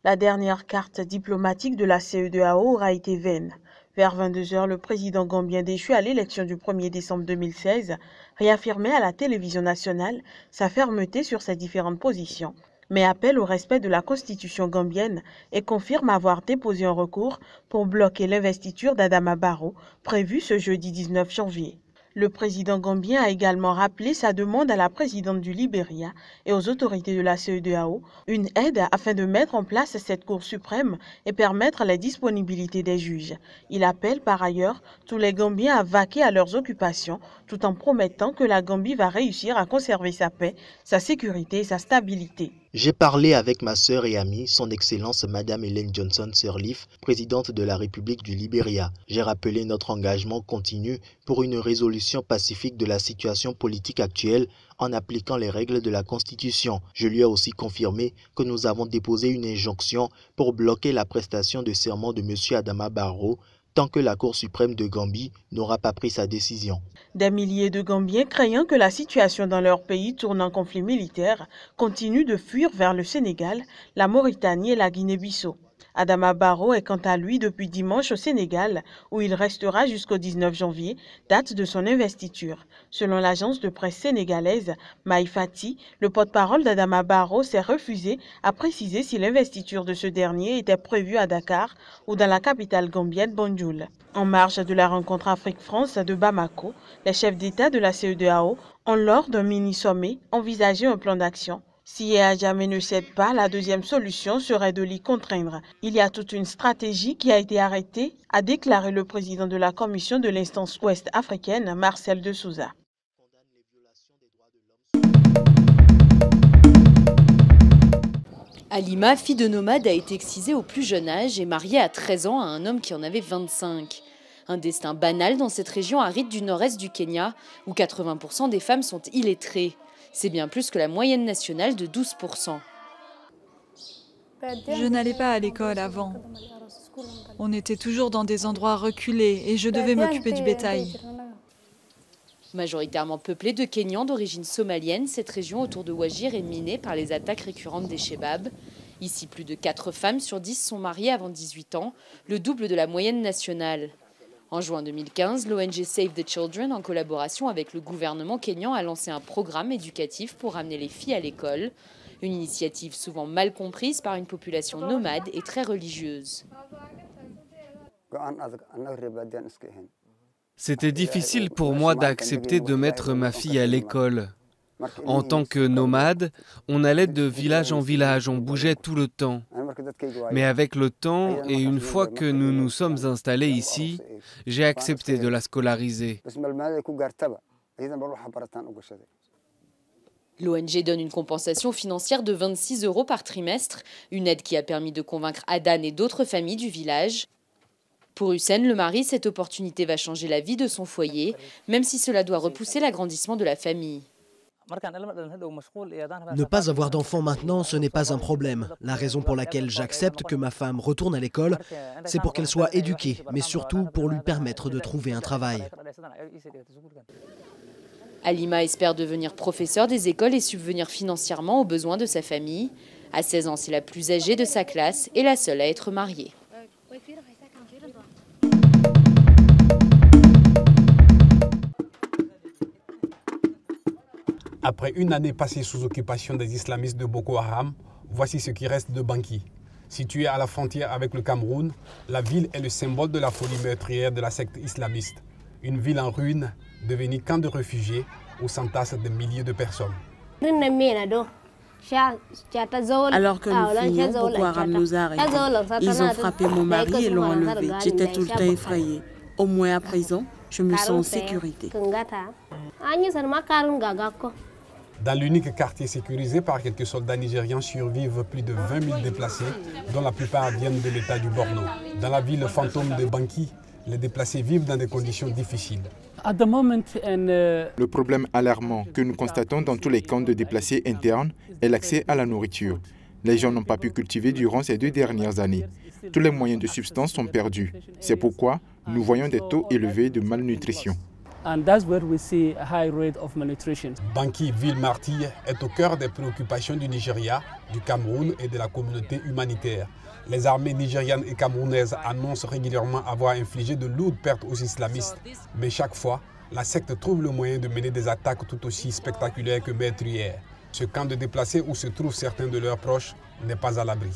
La dernière carte diplomatique de la CEDEAO aura été vaine. Vers 22 heures, le président gambien déchu à l'élection du 1er décembre 2016 réaffirmait à la télévision nationale sa fermeté sur ses différentes positions, mais appelle au respect de la constitution gambienne et confirme avoir déposé un recours pour bloquer l'investiture d'Adama Barrow prévue ce jeudi 19 janvier. Le président gambien a également rappelé sa demande à la présidente du Libéria et aux autorités de la CEDEAO une aide afin de mettre en place cette Cour suprême et permettre la disponibilité des juges. Il appelle par ailleurs tous les Gambiens à vaquer à leurs occupations tout en promettant que la Gambie va réussir à conserver sa paix, sa sécurité et sa stabilité. J'ai parlé avec ma sœur et amie, son Excellence Madame Ellen Johnson Sirleaf, présidente de la République du Libéria. J'ai rappelé notre engagement continu pour une résolution pacifique de la situation politique actuelle en appliquant les règles de la Constitution. Je lui ai aussi confirmé que nous avons déposé une injonction pour bloquer la prestation de serment de M. Adama Barrow tant que la Cour suprême de Gambie n'aura pas pris sa décision. Des milliers de Gambiens, craignant que la situation dans leur pays tourne en conflit militaire, continuent de fuir vers le Sénégal, la Mauritanie et la Guinée-Bissau. Adama Barrow est quant à lui depuis dimanche au Sénégal, où il restera jusqu'au 19 janvier, date de son investiture. Selon l'agence de presse sénégalaise Maï Fati, le porte-parole d'Adama Barrow s'est refusé à préciser si l'investiture de ce dernier était prévue à Dakar ou dans la capitale gambienne Banjul. En marge de la rencontre Afrique-France de Bamako, les chefs d'État de la CEDEAO ont, lors d'un mini-sommet, envisagé un plan d'action. Si Yahya Jammeh ne cède pas, la deuxième solution serait de l'y contraindre. Il y a toute une stratégie qui a été arrêtée, a déclaré le président de la commission de l'instance ouest africaine, Marcel de Souza. Halima, fille de nomade, a été excisée au plus jeune âge et mariée à 13 ans à un homme qui en avait 25. Un destin banal dans cette région aride du nord-est du Kenya, où 80% des femmes sont illettrées. C'est bien plus que la moyenne nationale de 12%. Je n'allais pas à l'école avant. On était toujours dans des endroits reculés et je devais m'occuper du bétail. Majoritairement peuplée de Kenyans d'origine somalienne, cette région autour de Wajir est minée par les attaques récurrentes des Chebabs. Ici, plus de 4 femmes sur 10 sont mariées avant 18 ans, le double de la moyenne nationale. En juin 2015, l'ONG Save the Children, en collaboration avec le gouvernement kényan, a lancé un programme éducatif pour amener les filles à l'école. Une initiative souvent mal comprise par une population nomade et très religieuse. C'était difficile pour moi d'accepter de mettre ma fille à l'école. En tant que nomade, on allait de village en village, on bougeait tout le temps. Mais avec le temps, et une fois que nous nous sommes installés ici, j'ai accepté de la scolariser. L'ONG donne une compensation financière de 26 € par trimestre, une aide qui a permis de convaincre Adan et d'autres familles du village. Pour Hussein, le mari, cette opportunité va changer la vie de son foyer, même si cela doit repousser l'agrandissement de la famille. Ne pas avoir d'enfants maintenant, ce n'est pas un problème. La raison pour laquelle j'accepte que ma femme retourne à l'école, c'est pour qu'elle soit éduquée, mais surtout pour lui permettre de trouver un travail. Halima espère devenir professeur des écoles et subvenir financièrement aux besoins de sa famille. À 16 ans, c'est la plus âgée de sa classe et la seule à être mariée. Après une année passée sous occupation des islamistes de Boko Haram, voici ce qui reste de Banki. Située à la frontière avec le Cameroun, la ville est le symbole de la folie meurtrière de la secte islamiste. Une ville en ruine, devenue camp de réfugiés où s'entassent des milliers de personnes. Alors que nous finions, Boko Haram nous a arrêtés. Ils ont frappé mon mari et l'ont enlevé. J'étais tout le temps effrayée. Au moins à présent, je me sens en sécurité. Dans l'unique quartier sécurisé par quelques soldats nigérians survivent plus de 20 000 déplacés, dont la plupart viennent de l'état du Borno. Dans la ville fantôme de Banki, les déplacés vivent dans des conditions difficiles. Le problème alarmant que nous constatons dans tous les camps de déplacés internes est l'accès à la nourriture. Les gens n'ont pas pu cultiver durant ces 2 dernières années. Tous les moyens de subsistance sont perdus. C'est pourquoi nous voyons des taux élevés de malnutrition. Bangui, ville martyre, est au cœur des préoccupations du Nigeria, du Cameroun et de la communauté humanitaire. Les armées nigérianes et camerounaises annoncent régulièrement avoir infligé de lourdes pertes aux islamistes. Mais chaque fois, la secte trouve le moyen de mener des attaques tout aussi spectaculaires que meurtrières. Ce camp de déplacés où se trouvent certains de leurs proches n'est pas à l'abri.